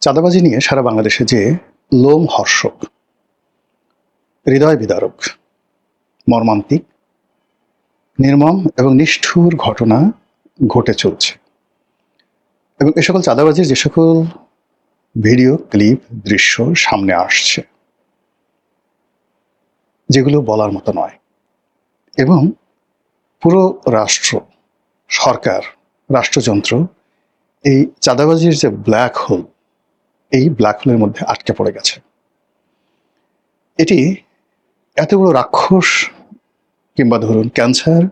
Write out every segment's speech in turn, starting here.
চাঁদাবাজি নিয়ে সারা বাংলাদেশে যে লোমহর্ষক, হৃদয় বিদারক, মর্মান্তিক, নির্মম এবং নিষ্ঠুর ঘটনা ঘটে চলছে এবং এ সকল চাঁদাবাজির যে সকল ভিডিও ক্লিপ, দৃশ্য সামনে আসছে, যেগুলো বলার মতো নয়, এবং পুরো রাষ্ট্র, সরকার, রাষ্ট্রযন্ত্র এই চাঁদাবাজির যে ব্ল্যাক হোল, এই ব্ল্যাক হোলের মধ্যে আটকে পড়ে গেছে। এটি এত বড় রাক্ষস, কিংবা ধরুন ক্যান্সার,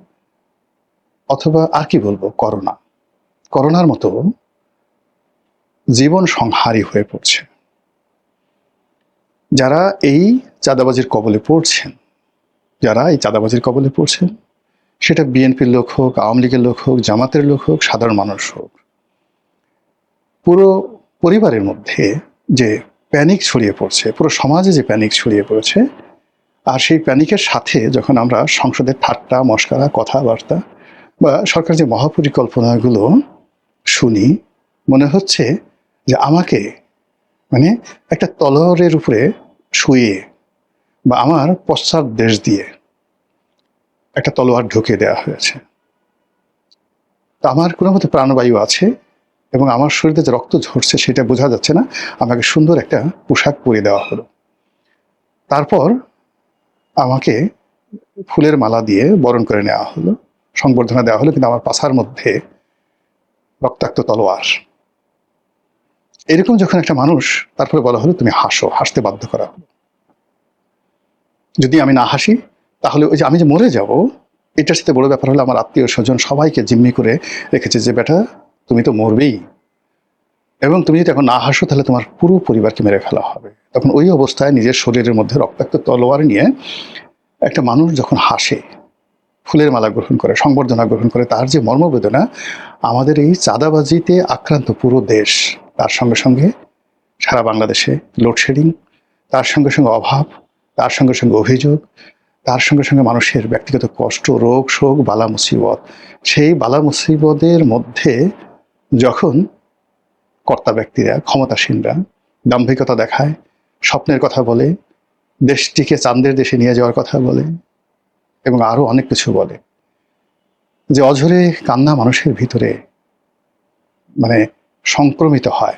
অথবা আর কি বলবো, করোনার মতো জীবন সংহারী হয়ে পড়ছে। যারা এই চাঁদাবাজির কবলে পড়ছেন, সেটা বিএনপির লোক হোক, আওয়ামী লীগের লোক হোক, জামাতের লোক হোক, সাধারণ মানুষ হোক, পুরো পরিবারের মধ্যে যে প্যানিক ছড়িয়ে পড়ছে, পুরো সমাজে যে প্যানিক ছড়িয়ে পড়েছে, আর সেই প্যানিকের সাথে যখন আমরা সংসদের ঠাট্টা মশকরা, কথাবার্তা বা সরকার যে মহাপরিকল্পনাগুলো শুনি, মনে হচ্ছে যে আমাকে একটা তলোয়ারের উপরে শুয়ে বা আমার পশ্চাৎ দেশ দিয়ে একটা তলোয়ার ঢুকিয়ে দেওয়া হয়েছে। তা আমার কোনো মতো প্রাণবায়ু আছে এবং আমার শরীরে যে রক্ত ঝরছে সেটা বোঝা যাচ্ছে না, আমাকে সুন্দর একটা পোশাক পরিয়ে দেওয়া হলো। তারপর আমাকে ফুলের মালা দিয়ে বরণ করে নেওয়া হলো, সংবর্ধনা দেওয়া হলো, কিন্তু আমার পাছার মধ্যে রক্তাক্ত তলোয়ার। এরকম যখন একটা মানুষ, তারপরে বলা হলো তুমি হাসো, হাসতে বাধ্য করা হলো। যদি আমি না হাসি তাহলে ওই যে আমি যে মরে যাব, এটার সাথে বড় ব্যাপার হলো আমার আত্মীয় স্বজন সবাইকে জিম্মি করে রেখেছে যে বেটা তুমি তো মরবেই, এবং তুমি যদি এখন না হাসো তাহলে তোমার পুরো পরিবারকে মেরে ফেলা হবে। তখন ওই অবস্থায় নিজের শরীরের মধ্যে রক্তাক্ত তলোয়ার নিয়ে একটা মানুষ যখন হাসে, ফুলের মালা গ্রহণ করে, সংবর্ধনা গ্রহণ করে, তার যে মর্মবেদনা, আমাদের এই চাঁদাবাজিতে আক্রান্ত পুরো দেশ, তার সঙ্গে সঙ্গে সারা বাংলাদেশে লোডশেডিং, তার সঙ্গে সঙ্গে অভাব, তার সঙ্গে সঙ্গে অভিযোগ, তার সঙ্গে সঙ্গে মানুষের ব্যক্তিগত কষ্ট, রোগ শোক, বালা মুসিবত। সেই বালা মুসিবতের মধ্যে যখন কর্তা ব্যক্তিরা, ক্ষমতাসীনরা দাম্ভিকতা দেখায়, স্বপ্নের কথা বলে, দেশটিকে চাঁদের দেশে নিয়ে যাওয়ার কথা বলে, এবং আরো অনেক কিছু বলে, যে অঝরে কান্না মানুষের ভিতরে সংক্রমিত হয়,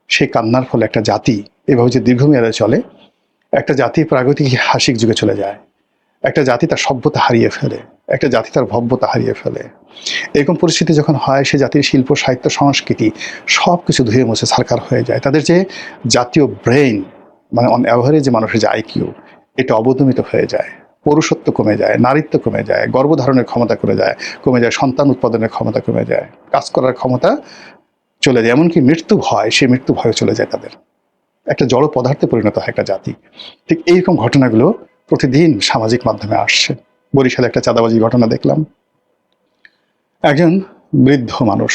সেই কান্নার ফলে একটা জাতি এভাবে যে দীর্ঘমেয়াদে চলে, একটা জাতি প্রাগৈতিক হাসিক যুগে চলে যায়, একটা জাতি তার সভ্যতা হারিয়ে ফেলে, একটা জাতি তার ভব্যতা হারিয়ে ফেলে। এরকম পরিস্থিতি যখন হয়, সে জাতির শিল্প, সাহিত্য, সংস্কৃতি সব কিছু ধুয়ে মুছে ছারখার হয়ে যায়। তাদের যে জাতীয় ব্রেইন, অন অ্যাভারেজ যে মানুষের যে আইকিউ, এটা অবদমিত হয়ে যায়, পুরুষত্ব কমে যায়, নারীত্ব কমে যায়, গর্ভধারণের ক্ষমতা কমে যায়, সন্তান উৎপাদনের ক্ষমতা কমে যায়, কাজ করার ক্ষমতা চলে যায়, এমনকি মৃত্যু ভয়, সেই মৃত্যু ভয় চলে যায় তাদের। একটা জড় পদার্থে পরিণত হয় একটা জাতি। ঠিক এইরকম ঘটনাগুলো প্রতিদিন সামাজিক মাধ্যমে আসছে। বরিশালে একটা চাঁদাবাজি ঘটনা দেখলাম। একজন বৃদ্ধ মানুষ,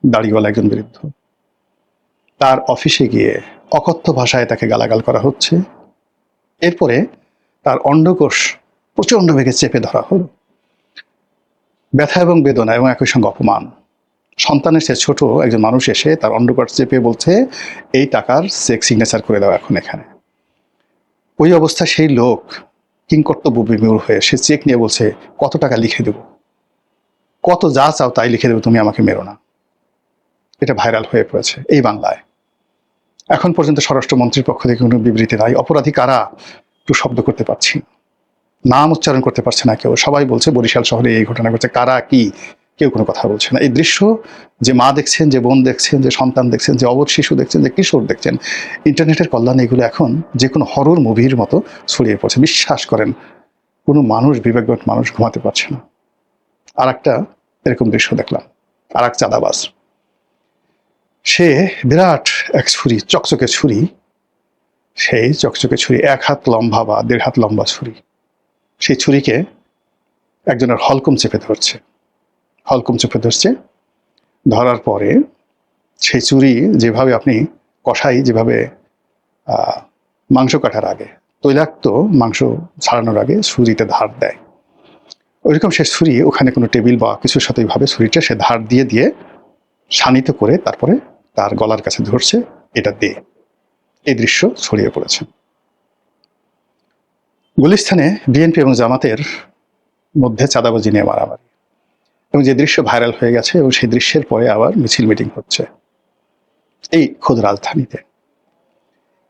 দাড়িওয়ালা একজন বৃদ্ধ, তার অফিসে গিয়ে অকথ্য ভাষায় তাকে গালাগাল করা হচ্ছে। এরপরে তার অন্ডকোষ প্রচন্ড বেগে চেপে ধরা হলো। ব্যথা এবং বেদনা এবং একই সঙ্গে অপমান। সন্তানের সে ছোট একজন মানুষ এসে তার অন্ডকোষ চেপে বলছে এই টাকার চেক সিগনেচার করে দাও এখন এখানে। ওই অবস্থা সেই লোক কিংকর্তব্য বিমূঢ় হয়ে সে চেক নিয়ে বলছে কত টাকা লিখে দেব, কত যা চাও তাই লিখে দেবো, তুমি আমাকে মেরো না। এটা ভাইরাল হয়ে পড়েছে এই বাংলায়। এখন পর্যন্ত স্বরাষ্ট্রমন্ত্রীর পক্ষ থেকে কোনো বিবৃতি নাই। অপরাধী কারা একটু শব্দ করতে পারছি, নাম উচ্চারণ করতে পারছে না কেউ। সবাই বলছে বরিশাল শহরে এই ঘটনা ঘটছে, কারা কি, কেউ কোনো কথা বলছে না। এই দৃশ্য যে মা দেখছেন, যে বোন দেখছেন, যে সন্তান দেখছেন, যে অবধ শিশু দেখছেন, যে কিশোর দেখছেন, ইন্টারনেটের কল্যাণে এগুলো এখন যে কোনো হরর মুভির মতো ছড়িয়ে পড়ছে। বিশ্বাস করেন, কোনো মানুষ, বিবেকবান মানুষ ঘুমাতে পারছে না। আর একটা এরকম দৃশ্য দেখলাম, আর এক চাঁদাবাজ, সে বিরাট এক ছুরি, চকচকে ছুরি, সেই চকচকে ছুরি 1 হাত লম্বা বা 1.5 হাত লম্বা ছুরি, সেই ছুরিকে একজনের হলকুম চেপে ধরছে। ধরার পরে সেই ছুরি যেভাবে আপনি কষাই যেভাবে মাংস কাটার আগে, তৈলাক্ত মাংস ছাড়ানোর আগে ছুরিতে ধার দেয়, ওইরকম সে ছুরি ওখানে কোনো টেবিল বা কিছুর সাথে এইভাবে ছুরিটা সে ধার দিয়ে দিয়ে শানিত করে তারপরে তার গলার কাছে ধরছে এটা দে। এই দৃশ্য ছড়িয়ে পড়েছে। গুলিস্তানে বিএনপি এবং জামাতের মধ্যে চাঁদাবাজি নিয়ে মারামারি, এবং যে দৃশ্য ভাইরাল হয়ে গেছে, এবং সেই দৃশ্যের পরে আবার মিছিল মিটিং হচ্ছে এই খোদ রাজধানীতে।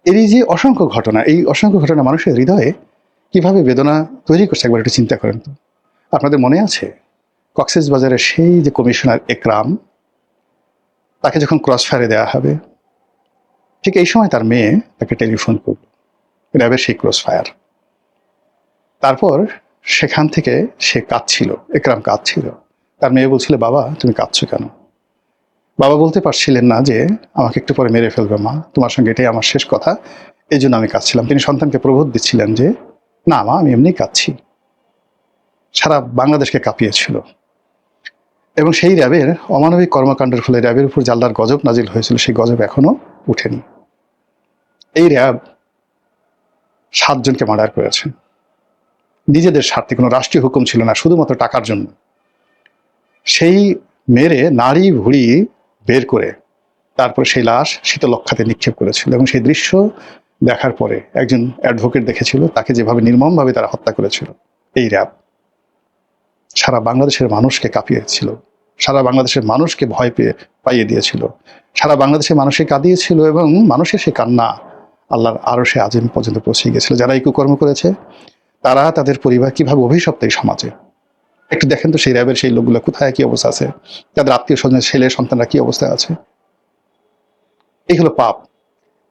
এই যে অসংখ্য ঘটনা, এই অসংখ্য ঘটনা মানুষের হৃদয়ে কিভাবে বেদনা তৈরি করছে একবার একটু চিন্তা করেন তো। আপনাদের মনে আছে কক্সবাজারের সেই যে কমিশনার একরাম, তাকে যখন ক্রস ফায়ারে দেওয়া হবে, ঠিক এই সময় তার মেয়ে তাকে টেলিফোন করল, র্যাবের সেই ক্রস ফায়ার। তারপর সেখান থেকে সে কাঁদছিল, একরাম কাঁদছিল। তার মেয়ে বলছিল, বাবা তুমি কাঁদছো কেন? বাবা বলতে পারছিলেন না যে আমাকে একটু পরে মেরে ফেলবে মা, তোমার সঙ্গে এটাই আমার শেষ কথা, এই জন্য আমি কাঁদছিলাম। তিনি সন্তানকে প্রবোধ দিচ্ছিলেন যে না মা, আমি এমনি কাঁদছি। সারা বাংলাদেশকে কাঁপিয়েছিল। এবং সেই র্যাবের অমানবিক কর্মকাণ্ডের ফলে র্যাবের উপর যে আল্লাহর গজব নাজিল হয়েছিল, সেই গজব এখনো উঠেনি। এই র্যাব 7 জনকে মার্ডার করেছে নিজেদের স্বার্থে, কোনো রাষ্ট্রীয় হুকুম ছিল না, শুধুমাত্র টাকার জন্য। সেই মেরে নাড়ি ভুড়ি বের করে তারপরে সেই লাশ শীতলক্ষাতে নিক্ষেপ করেছিল। এবং সেই দৃশ্য দেখার পরে একজন অ্যাডভোকেট দেখেছিল তাকে যেভাবে নির্মমভাবে তারা হত্যা করেছিল। এই র্যাব সারা বাংলাদেশের মানুষকে কাঁপিয়েছিল, সারা বাংলাদেশের মানুষকে ভয় পাইয়ে দিয়েছিল, সারা বাংলাদেশের মানুষকে কাঁদিয়েছিল, এবং মানুষের সেই কান্না আল্লাহর আরশে আজিম পর্যন্ত পৌঁছে গেছিল। যারা এই কুকর্ম করেছে তারা, তাদের পরিবার কিভাবে অভিশপ্ত এই সমাজে। একটু দেখেন তো সেই র্যাবের সেই লোকগুলো কোথায়, কি অবস্থা আছে, তাদের আত্মীয় স্বজনের ছেলে সন্তানরা কি অবস্থায় আছে। এই হলো পাপ।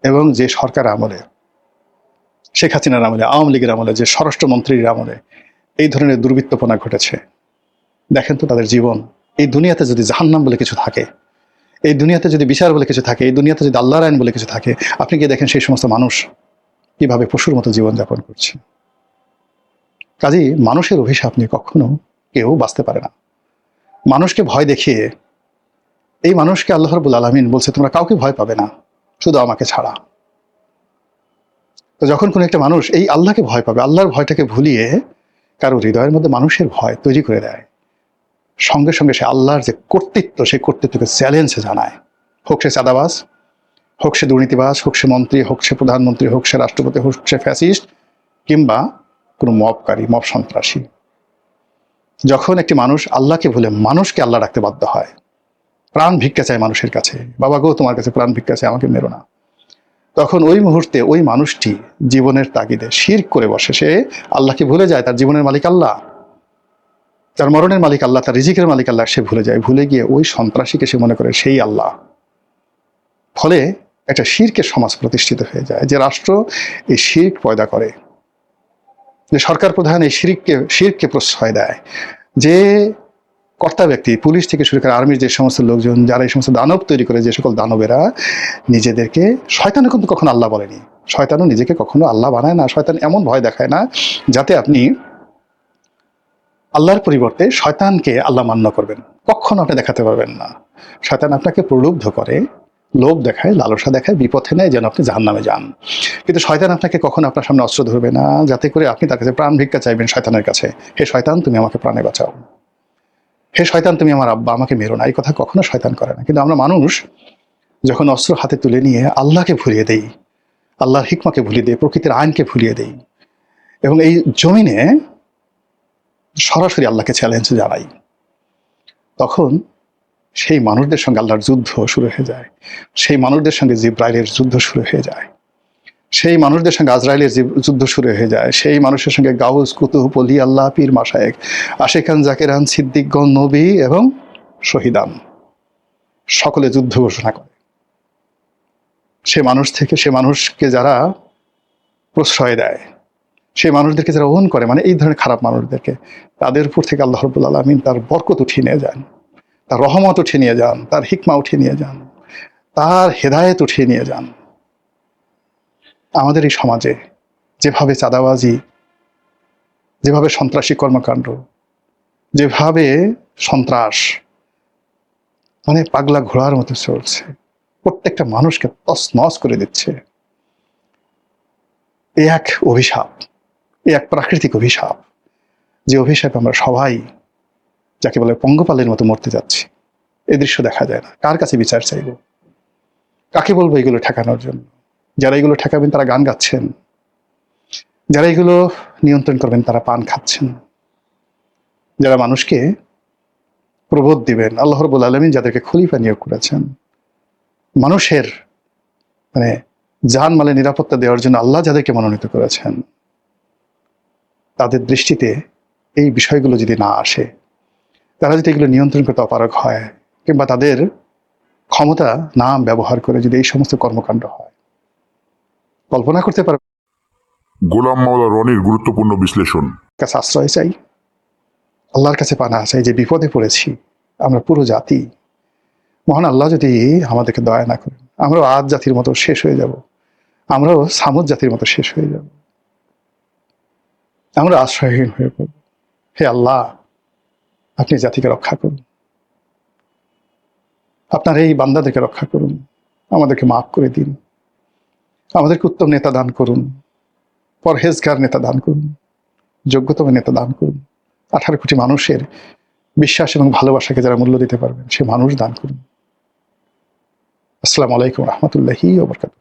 এবং যে সরকার আমলে, শেখ হাসিনার আমলে, আওয়ামী লীগের আমলে, যে স্বরাষ্ট্রমন্ত্রীর আমলে এই ধরনের দুর্বৃত্তপনা ঘটেছে, দেখেন তো তাদের জীবন। এই দুনিয়াতে যদি জাহান্নাম বলে কিছু থাকে, এই দুনিয়াতে যদি বিচার বলে কিছু থাকে, এই দুনিয়াতে যদি আল্লাহর আইন বলে কিছু থাকে, আপনি গিয়ে দেখেন সেই সমস্ত মানুষ কিভাবে পশুর মতো জীবনযাপন করছে। কাজেই মানুষের অভিশাপ নিয়ে কখনো কেউ বাঁচতে পারে না। মানুষকে ভয় দেখিয়ে, এই মানুষকে আল্লাহ রাব্বুল আলামিন বলছে তোমরা কাউকে ভয় পাবে না, শুধু আমাকে ছাড়া। তো যখন কোনো একটা মানুষ এই আল্লাহকে ভয় পাবে, আল্লাহর ভয়টাকে ভুলিয়ে কারো হৃদয়ের মধ্যে মানুষের ভয় তৈরি করে দেয়, সঙ্গে সঙ্গে সে আল্লাহর যে কর্তৃত্ব, সেই কর্তৃত্বকে চ্যালেঞ্জ জানায়। হোক সে চাঁদাবাজ, হোক সে দুর্নীতিবাজ, হোক সে মন্ত্রী, হোক সে প্রধানমন্ত্রী, হোক সে রাষ্ট্রপতি, হোক সে ফ্যাসিস্ট, কিংবা কোনো মবকারী, মব সন্ত্রাসী। যখন একটি মানুষ আল্লাহকে ভুলে মানুষকে আল্লাহ রাখতে বাধ্য হয়, প্রাণ ভিক্ষা চায় মানুষের কাছে, বাবা গো তোমার কাছে প্রাণ ভিক্ষা চায়, আমাকে মেরো না, তখন ওই মুহূর্তে ওই মানুষটি জীবনের তাগিদে শিরক করে বসে। সে আল্লাহকে ভুলে যায়, তার জীবনের মালিক আল্লাহ, তার মরণের মালিক আল্লাহ, তার রিজিকের মালিক আল্লাহ সে ভুলে যায়। ভুলে গিয়ে ওই সন্ত্রাসীকে সে মনে করে সেই আল্লাহ। ফলে একটা শিরকের সমাজ প্রতিষ্ঠিত হয়ে যায়। যে রাষ্ট্র এই শিরক পয়দা করে, যে সরকার প্রধান এই শিরককে প্রশ্রয় দেয়, যে কর্তা ব্যক্তি পুলিশ থেকে শুরু করে আর্মির যে সমস্ত লোকজন, যারা এই সমস্ত দানব তৈরি করে, যে সকল দানবেরা নিজেদেরকে, শয়তানও কিন্তু কখনো আল্লাহ বলেনি, শয়তানও নিজেকে কখনো আল্লাহ বানায় না। শয়তান এমন ভয় দেখায় না যাতে আপনি আল্লাহর পরিবর্তে শয়তানকে আল্লাহ মান্য করবেন, কখনো আপনি দেখাতে পারবেন না। শয়তান আপনাকে প্রলুব্ধ করে, লোভ দেখায়, লালসা দেখায়, বিপথে নেয় যেন আপনি জাহান্নামে যান। কিন্তু শয়তান আপনাকে কখনো আপনার সামনে অস্ত্র ধরবে না যাতে করে আপনি তার কাছে প্রাণ ভিক্ষা চাইবেন শয়তানের কাছে, হে শয়তান তুমি আমাকে প্রাণে বাঁচাও, হে শয়তান তুমি আমার আব্বা, আমাকে মেরো না। এই কথা কখনো শয়তান করে না। কিন্তু আমরা মানুষ যখন অস্ত্র হাতে তুলে নিয়ে আল্লাহকে ভুলিয়ে দেই, আল্লাহর হিকমাকে ভুলিয়ে দেই, প্রকৃতির আইনকে ভুলিয়ে দেই, এবং এই জমিনে সরাসরি আল্লাহকে চ্যালেঞ্জ জানাই, তখন সেই মানুষদের সঙ্গে আল্লাহর যুদ্ধ শুরু হয়ে যায়, সেই মানুষদের সঙ্গে জিব্রাইলের যুদ্ধ শুরু হয়ে যায়, সেই মানুষদের সঙ্গে আজরাইলের যুদ্ধ শুরু হয়ে যায়, সেই মানুষের সঙ্গে গাউস, কুতুব, ওলি আল্লাহ, পীর মাশায়েখ, আশিকান, জাকেরান, সিদ্দিকগণ, নবী এবং শহীদান সকলে যুদ্ধ ঘোষণা করে। সে মানুষ থেকে, সে মানুষকে যারা প্রশ্রয় দেয়, সেই মানুষদেরকে যারা ওন করে, মানে এই ধরনের খারাপ মানুষদেরকে, তাদের উপর থেকে আল্লাহ রাব্বুল আলামিন তার বরকত উঠিয়ে নিয়ে যান, তার রহমত উঠিয়ে নিয়ে যান, তার হিকমা উঠিয়ে নিয়ে যান, তার হেদায়েত উঠিয়ে নিয়ে যান। আমাদের এই সমাজে যেভাবে চাঁদাবাজি, যেভাবে সন্ত্রাসী কর্মকাণ্ড, যেভাবে সন্ত্রাস মানে পাগলা ঘোড়ার মতো চলছে, প্রত্যেকটা মানুষকে তছনছ করে দিচ্ছে, এ এক অভিশাপ, এ এক প্রাকৃতিক অভিশাপ, যে অভিশাপ আমরা সবাই যাকে বলে পঙ্গপালের মতো মরতে যাচ্ছি। এই দৃশ্য দেখা যায় না, কার কাছে বিচার চাইব? কাকে বলবো এগুলো ঠেকানোর জন্য? যারা এগুলো ঠেকাবেন তারা গান গাচ্ছেন, যারা এগুলো নিয়ন্ত্রণ করবেন তারা পান খাচ্ছেন, যারা মানুষকে প্রবোধ দিবেন, আল্লাহ রাব্বুল আলামিন যাদেরকে খলিফা নিয়োগ করেছেন, মানুষের মানে জানমালের নিরাপত্তা দেওয়ার জন্য আল্লাহ যাদেরকে মনোনীত করেছেন, তাদের দৃষ্টিতে এই বিষয়গুলো যদি না আসে, তারা যদি এগুলো নিয়ন্ত্রণ করতে অপারগ হয়, কিংবা তাদের ক্ষমতা না ব্যবহার করে যদি এই সমস্ত কর্মকাণ্ড হয়, কল্পনা করতে পারবেন। গোলাম মাওলা রনির গুরুত্বপূর্ণ বিশ্লেষণ। কাছে আশ্রয় চাই, আল্লাহর কাছে পানা চাই, যে বিপদে পড়েছি আমরা পুরো জাতি। মহান আল্লাহ যদি আমাদেরকে দয়া না করেন, আমরাও আদ জাতির মতো শেষ হয়ে যাব, আমরাও সামুদ জাতির মতো শেষ হয়ে যাব, আমরা আশ্রয়হীন হয়ে পড়ব। হে আল্লাহ, আপনি জাতিকে রক্ষা করুন, আপনার এই বান্দাদেরকে রক্ষা করুন, আমাদেরকে মাফ করে দিন, আমাদেরকে উত্তম নেতা দান করুন, পরহেজগার নেতা দান করুন, যোগ্যতম নেতা দান করুন, 18 কোটি মানুষের বিশ্বাস এবং ভালোবাসাকে যারা মূল্য দিতে পারবেন সে মানুষ দান করুন। আসসালামু আলাইকুম রহমতুল্লাহি ওয়া বারাকাতুহু।